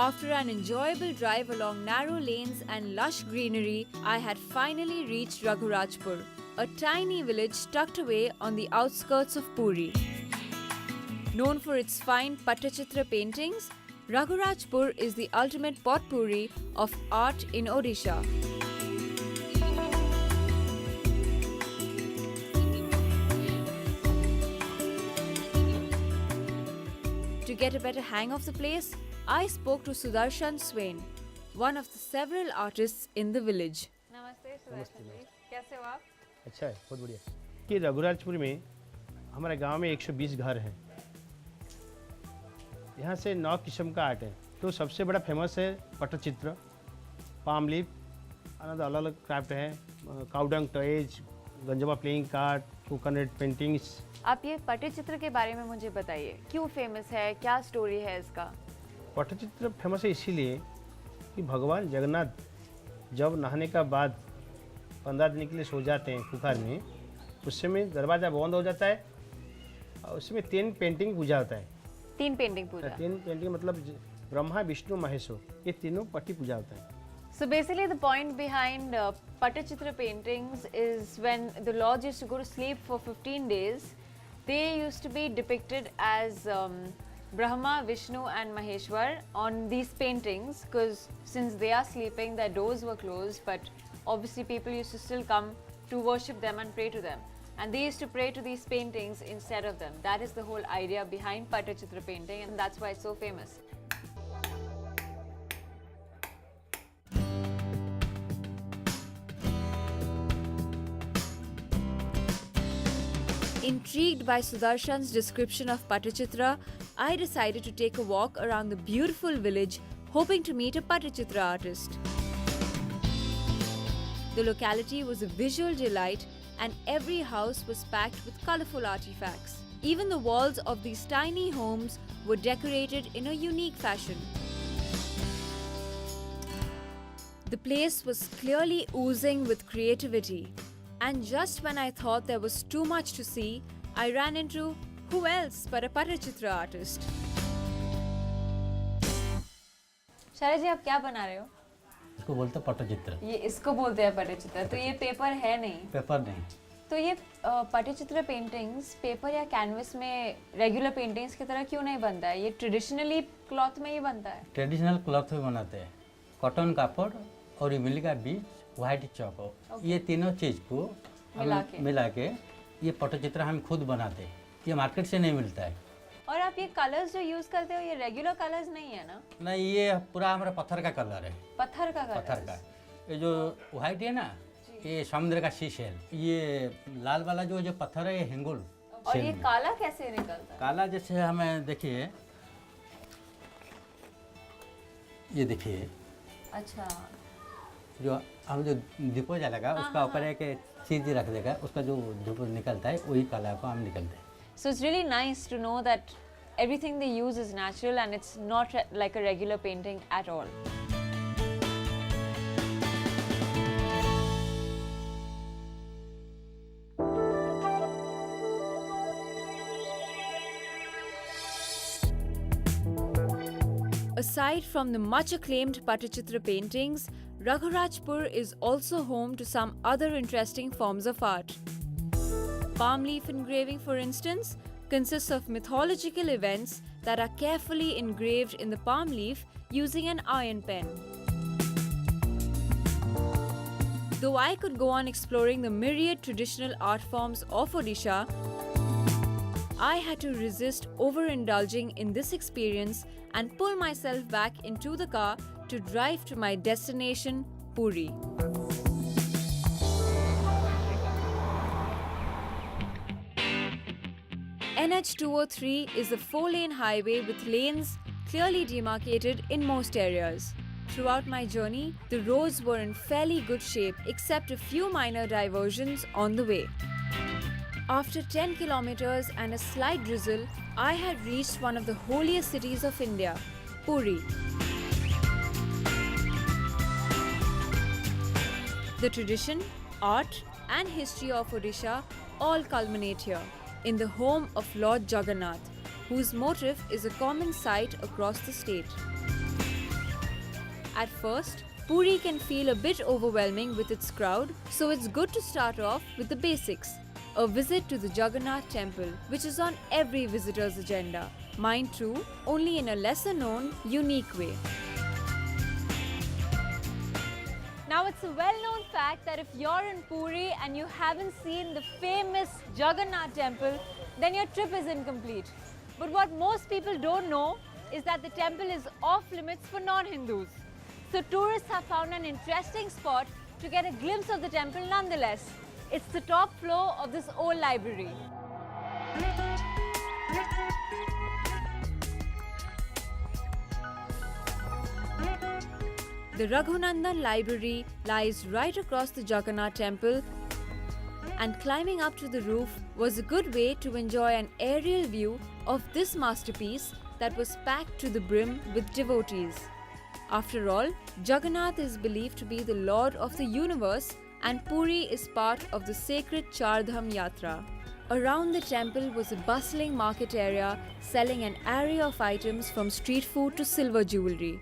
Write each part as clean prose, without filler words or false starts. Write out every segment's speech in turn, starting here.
After an enjoyable drive along narrow lanes and lush greenery, I had finally reached Raghurajpur, a tiny village tucked away on the outskirts of Puri. Known for its fine Pattachitra paintings, Raghurajpur is the ultimate potpourri of art in Odisha. To get a better hang of the place, I spoke to Sudarshan Swain, one of the several artists in the village. नमस्ते सुदर्शन जी, कैसे हो आप? अच्छा है, बहुत बढ़िया। कि रघुराजपुर में हमारे गांव में 120 घर हैं। यहाँ से 9 किस्म का आर्ट है। तो सबसे बड़ा फेमस है पट्टचित्र, पाम लीफ, अलग अलग क्राफ्ट है, cow dung toys, Ganjappa playing card, coconut paintings. आप ये पट्टचित्र के बारे में मुझे बताइए, क्यों फेमस है, क्या स्टोरी है इसका? पट्टचित्र फेमस है इसीलिए कि भगवान जगन्नाथ जब नहाने का बाद 15 दिन के लिए सो जाते हैं कुखार में, उस समय दरवाज़ा बंद हो जाता है और उसमें 3 पेंटिंग पूजा होता है। 3 पेंटिंग पूजा? 3 पेंटिंग मतलब ब्रह्मा विष्णु महेश्वर, ये तीनों पट्टी पूजा होता है। So basically the point behind Pattachitra paintings is when the lords used to go to sleep for 15 days, they used to be depicted as Brahma, Vishnu and Maheshwar on these paintings, because since they are sleeping, their doors were closed, but obviously people used to still come to worship them and pray to them. And they used to pray to these paintings instead of them. That is the whole idea behind Pattachitra painting, and that's why it's so famous. Intrigued by Sudarshan's description of Pattachitra, I decided to take a walk around the beautiful village, hoping to meet a Pattachitra artist. The locality was a visual delight, and every house was packed with colorful artifacts. Even the walls of these tiny homes were decorated in a unique fashion. The place was clearly oozing with creativity. And just when I thought there was too much to see, I ran into who else but a Pattachitra artist. शायद जी आप क्या बना रहे हो? इसको बोलते हैं पट्टचित्र। ये इसको बोलते हैं पट्टचित्र, तो ये पेपर है नहीं? पेपर नहीं। तो ये पट्टचित्र पेंटिंग्स पेपर या कैनवस में रेगुलर पेंटिंग्स की तरह क्यों नहीं बनता है? ये ट्रेडिशनली क्लॉथ में ही बनता है? ट्रेडिशनल क्लॉथ में बनाते हैं, कॉटन कापड़ और इमली का बीज, व्हाइट चौक, ये तीनों चीज़ को मिला के ये पट्टचित्र हम खुद बनाते हैं। ये मार्केट से नहीं मिलता है। और आप ये कलर्स जो यूज करते हो, ये रेगुलर कलर्स नहीं है ना? नहीं, ये पूरा हमारा पत्थर का कलर है। पत्थर का कलर? पत्थर का। ये जो व्हाइट है ना, ये समुद्र का शीश है। ये लाल वाला जो पत्थर है, ये हिंगुल। और ये काला कैसे निकलता है? काला जैसे हमें देखिए, ये देखिए। अच्छा। जो हम जो दीपो जलाएगा उसका ऊपर एक चीज रख देगा, उसका जो धूप निकलता है वही कला को हम निकलते हैं। So it's really nice to know that everything they use is natural and it's not like a regular painting at all. Aside from the much acclaimed Pattachitra paintings, Raghurajpur is also home to some other interesting forms of art. Palm leaf engraving, for instance, consists of mythological events that are carefully engraved in the palm leaf using an iron pen. Though I could go on exploring the myriad traditional art forms of Odisha, I had to resist overindulging in this experience and pull myself back into the car to drive to my destination, Puri. NH 203 is a 4-lane highway with lanes clearly demarcated in most areas. Throughout my journey, the roads were in fairly good shape except a few minor diversions on the way. After 10 kilometers and a slight drizzle, I had reached one of the holiest cities of India, Puri. The tradition, art and history of Odisha all culminate here, in the home of Lord Jagannath, whose motif is a common sight across the state. At first, Puri can feel a bit overwhelming with its crowd, so it's good to start off with the basics. A visit to the Jagannath temple, which is on every visitor's agenda. Mine too, only in a lesser known, unique way. Now it's a well-known fact that if you're in Puri and you haven't seen the famous Jagannath temple, then your trip is incomplete. But what most people don't know is that the temple is off limits for non-Hindus. So tourists have found an interesting spot to get a glimpse of the temple nonetheless. It's the top floor of this old library. The Raghunandan Library lies right across the Jagannath temple, and climbing up to the roof was a good way to enjoy an aerial view of this masterpiece that was packed to the brim with devotees. After all, Jagannath is believed to be the Lord of the universe, and Puri is part of the sacred Char Dham Yatra. Around the temple was a bustling market area selling an array of items from street food to silver jewelry.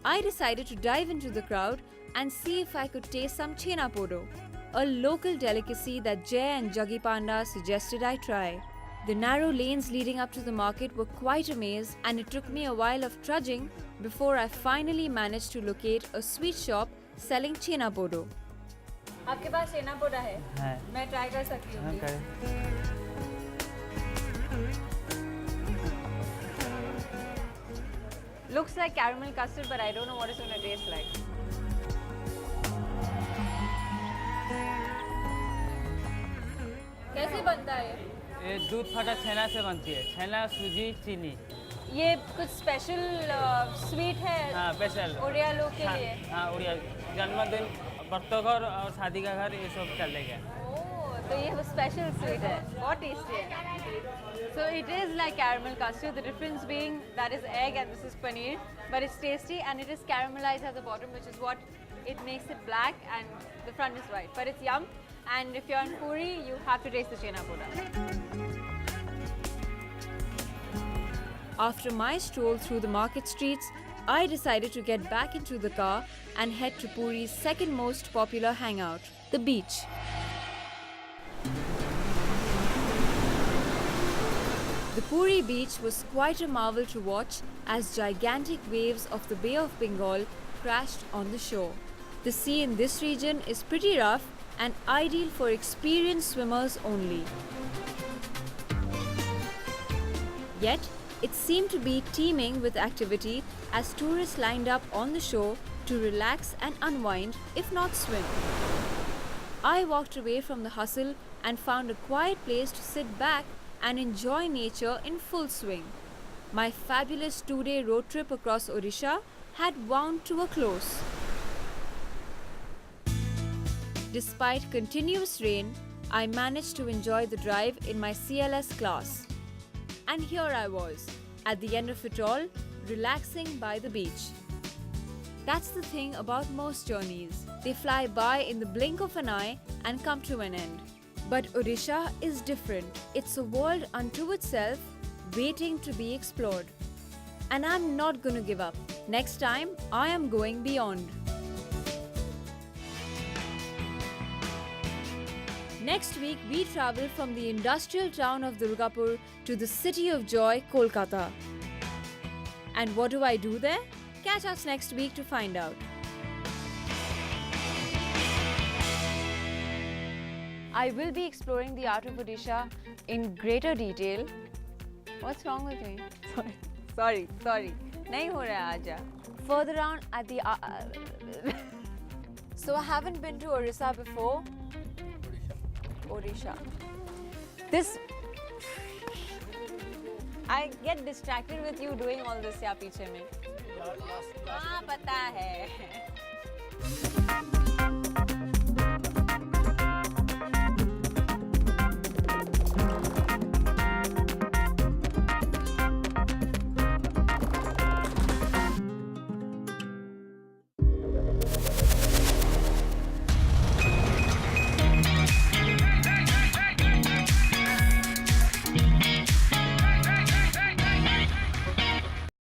I decided to dive into the crowd and see if I could taste some chena podo, a local delicacy that Jay and Jaggi Panda suggested I try. The narrow lanes leading up to the market were quite a maze, and it took me a while of trudging before I finally managed to locate a sweet shop selling chena podo. आपके पास चेना पोड़ा है? मैं try कर सकती हूँ। Looks like caramel custard, but I don't know what it's going to taste like. कैसे बनता है? ये दूध फटा छेना से बनती है। छेना, सूजी, चीनी। ये कुछ स्पेशल स्वीट है? हाँ, स्पेशल। उड़िया लोग के लिए? हाँ, उड़िया। जन्मदिन, बर्तों घर और शादी का घर ये सब चलेगा। ओह, तो ये स्पेशल स्वीट है। बहुत टेस्टी है। So it is like caramel custard. The difference being that is egg and this is paneer, but it's tasty and it is caramelized at the bottom, which is what it makes it black, and the front is white. But it's yum. And if you're in Puri, you have to taste the chena poda. After my stroll through the market streets, I decided to get back into the car and head to Puri's second most popular hangout, the beach. The Puri beach was quite a marvel to watch as gigantic waves of the Bay of Bengal crashed on the shore. The sea in this region is pretty rough and ideal for experienced swimmers only. Yet, it seemed to be teeming with activity as tourists lined up on the shore to relax and unwind, if not swim. I walked away from the hustle and found a quiet place to sit back and enjoy nature in full swing. My fabulous 2-day road trip across Odisha had wound to a close. Despite continuous rain, I managed to enjoy the drive in my CLS class. And here I was, at the end of it all, relaxing by the beach. That's the thing about most journeys. They fly by in the blink of an eye and come to an end. But Odisha is different. It's a world unto itself, waiting to be explored. And I'm not gonna give up. Next time, I am going beyond. Next week, we travel from the industrial town of Durgapur to the city of joy, Kolkata. And what do I do there? Catch us next week to find out. I will be exploring the art of Odisha in greater detail. What's wrong with me? Sorry. Nahi ho raha aaja. Further on at the... So I haven't been to Orissa before. Odisha. This... I get distracted with you doing all this ya piche mein. हाँ पता है.